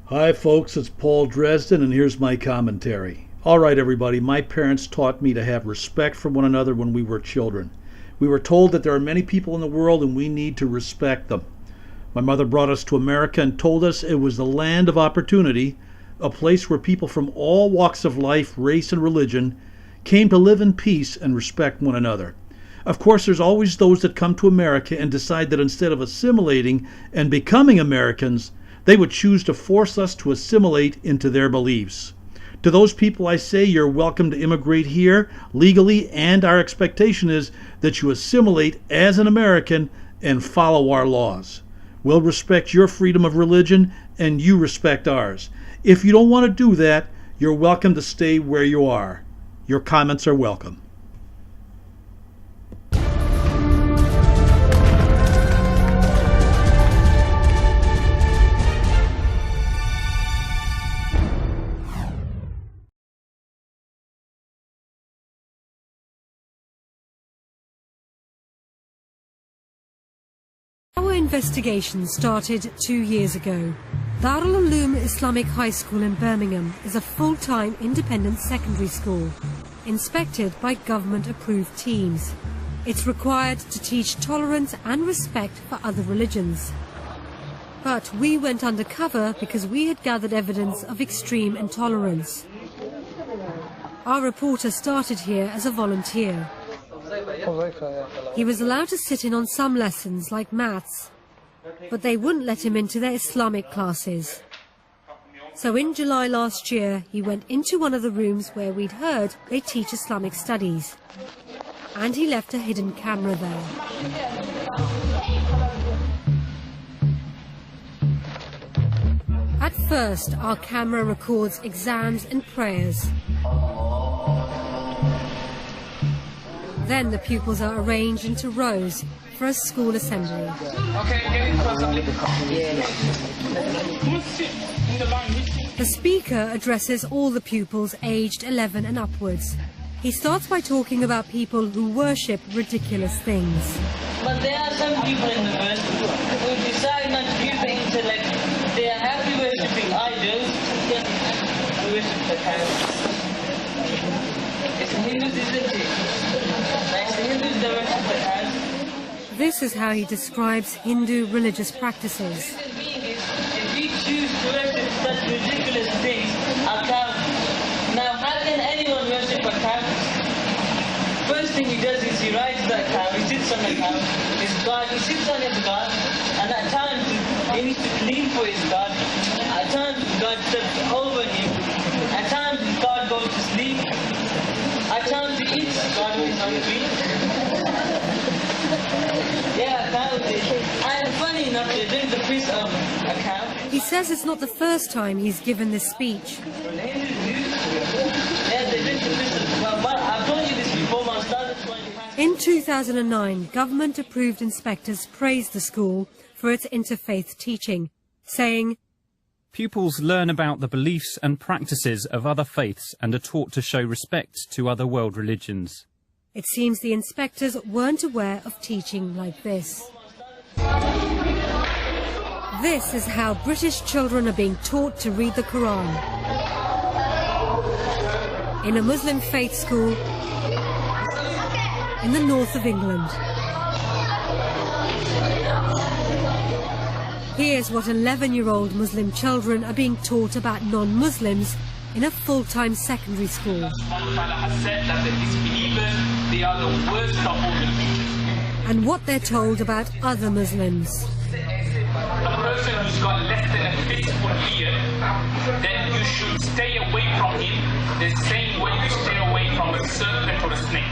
Hi folks, it's Paul Dresden and here's my commentary. Alright everybody, my parents taught me to have respect for one another when we were children. We were told that there are many people in the world and we need to respect them. My mother brought us to America and told us it was the land of opportunity, a place where people from all walks of life, race and religion came to live in peace and respect one another. Of course, there's always those that come to America and decide that instead of assimilating and becoming Americans, they would choose to force us to assimilate into their beliefs. To those people I say you're welcome to immigrate here legally, and our expectation is that you assimilate as an American and follow our laws. We'll respect your freedom of religion and you respect ours. If you don't want to do that, you're welcome to stay where you are. Your comments are welcome. Our investigation started 2 years ago. Darul Uloom Islamic High School in Birmingham is a full-time independent secondary school, inspected by government-approved teams. It's required to teach tolerance and respect for other religions. But we went undercover because we had gathered evidence of extreme intolerance. Our reporter started here as a volunteer. He was allowed to sit in on some lessons like maths, but they wouldn't let him into their Islamic classes. So in July last year, he went into one of the rooms where we'd heard they teach Islamic studies, and he left a hidden camera there. At first, our camera records exams and prayers. Then the pupils are arranged into rows for a school assembly. The speaker addresses all the pupils aged 11 and upwards. He starts by talking about people who worship ridiculous things. But there are some people in the world who decide not to use the intellect. They are happy worshipping idols, they worship the cows. It's the Hindus, isn't it? This is how he describes Hindu religious practices. If we choose to worship such ridiculous things, a cow. Now, how can anyone worship a cow? First thing he does is he rides that cow, he sits on the cow, his God, he sits on his God, and at times he needs to clean for his God. At times God steps over him. At times God goes to sleep. At times he eats God is hungry. Yeah, cows. And funny enough, they drink the piss of a cow. He says it's not the first time he's given this speech. Yeah, they drink the piss of the cow. But I've told you this before, man. In 2009, government-approved inspectors praised the school for its interfaith teaching, saying, "Pupils learn about the beliefs and practices of other faiths and are taught to show respect to other world religions." It seems the inspectors weren't aware of teaching like this. This is how British children are being taught to read the Quran. In a Muslim faith school in the north of England. Here's what 11-year-old Muslim children are being taught about non-Muslims in a full-time secondary school. Allah has said that the disbelievers, they are the worst of all the creatures. And what they're told about other Muslims. A person who's got less than a fistful beard, then you should stay away from him the same way you stay away from a serpent or a snake.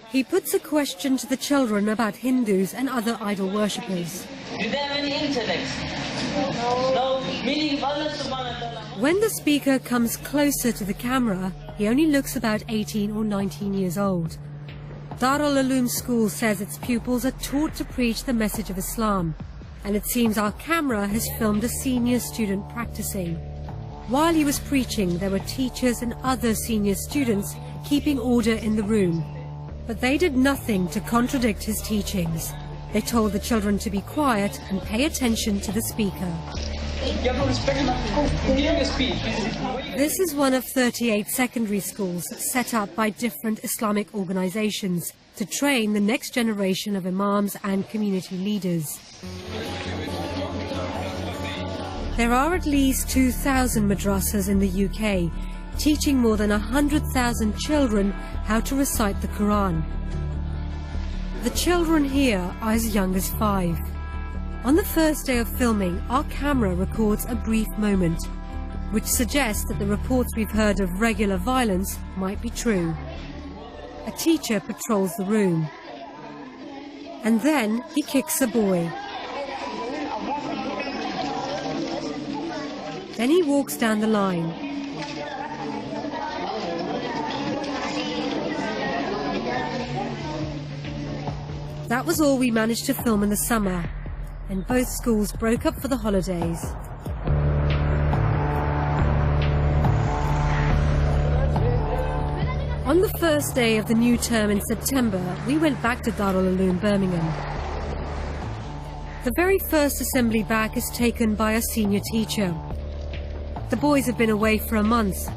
He puts a question to the children about Hindus and other idol worshippers. Do they have any intellect? No. Meaning Allah subhanahu wa ta'ala. When the speaker comes closer to the camera, he only looks about 18 or 19 years old. Darul Uloom School says its pupils are taught to preach the message of Islam, and it seems our camera has filmed a senior student practicing. While he was preaching, there were teachers and other senior students keeping order in the room. But they did nothing to contradict his teachings. They told the children to be quiet and pay attention to the speaker. You have no respect enough. Go, give me a speech. This is one of 38 secondary schools set up by different Islamic organizations to train the next generation of imams and community leaders. There are at least 2,000 madrasas in the UK, teaching more than 100,000 children how to recite the Quran. The children here are as young as 5. On the first day of filming, our camera records a brief moment, which suggests that the reports we've heard of regular violence might be true. A teacher patrols the room, and then he kicks a boy. Then he walks down the line. That was all we managed to film in the summer, and both schools broke up for the holidays. On the first day of the new term in September, we went back to Darul Uloom, Birmingham. The very first assembly back is taken by a senior teacher. The boys have been away for a month,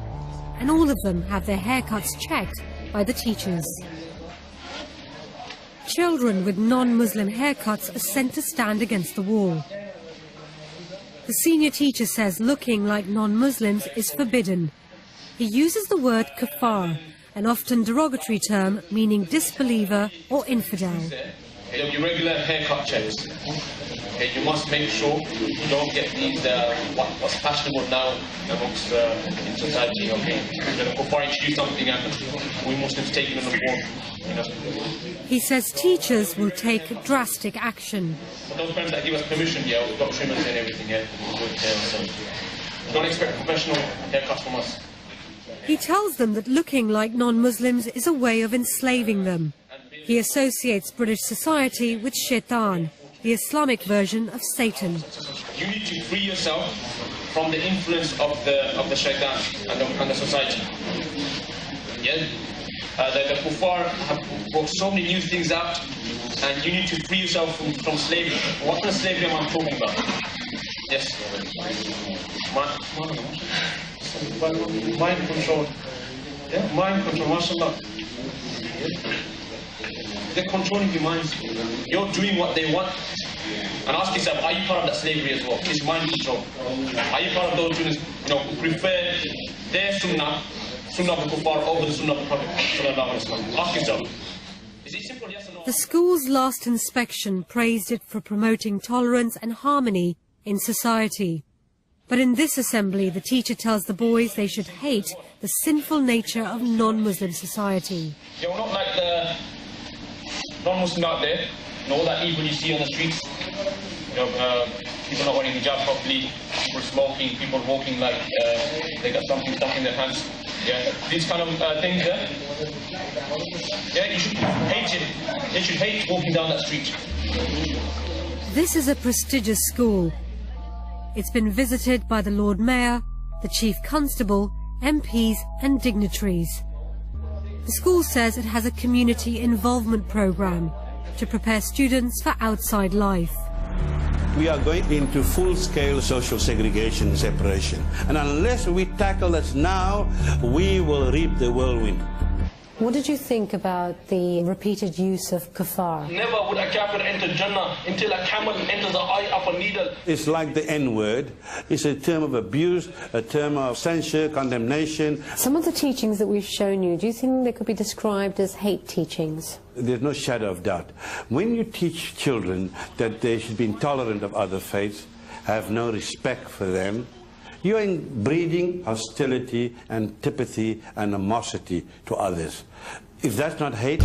and all of them have their haircuts checked by the teachers. Children with non-Muslim haircuts are sent to stand against the wall. The senior teacher says looking like non-Muslims is forbidden. He uses the word kafar, an often derogatory term meaning disbeliever or infidel. There'll be regular haircut checks. Okay, you must make sure you don't get these what's fashionable now amongst in society. Okay, the Kufar introduce something and we Muslims take it on the board. You know. He says teachers will take drastic action. For those parents that give us permission, yeah, we've got trimmers and everything here. So don't expect professional haircuts from us. He tells them that looking like non-Muslims is a way of enslaving them. He associates British society with shaitan, the Islamic version of Satan. You need to free yourself from the influence of the shaitan and the society. Yeah? The kuffar have brought so many new things out, and you need to free yourself from slavery. What kind of slavery am I talking about? Yes. Mind control. Yeah? Mind control, mashallah. Yeah? They're controlling your minds. You're doing what they want. And ask yourself, are you part of that slavery as well? It's mind control. Are you part of those students, who prefer their sunnah of the kuffar over the sunnah of the Prophet? Ask yourself. Is it simple, yes or no? The school's last inspection praised it for promoting tolerance and harmony in society. But in this assembly, the teacher tells the boys they should hate the sinful nature of non-Muslim society. Yeah, we're not like the non-Muslim out there, all that evil you see on the streets. People not wearing hijab properly, people smoking, people walking like they got something stuck in their hands. Yeah, these kind of things. Yeah, you should hate it. They should hate walking down that street. This is a prestigious school. It's been visited by the Lord Mayor, the Chief Constable, MPs and dignitaries. The school says it has a community involvement program to prepare students for outside life. We are going into full-scale social segregation and separation. And unless we tackle this now, we will reap the whirlwind. What did you think about the repeated use of kafar? Never would a kafir enter Jannah until a camel enters the eye of a needle. It's like the N-word. It's a term of abuse, a term of censure, condemnation. Some of the teachings that we've shown you, do you think they could be described as hate teachings? There's no shadow of doubt. When you teach children that they should be intolerant of other faiths, have no respect for them, you are breeding hostility, antipathy, and animosity to others. If that's not hate,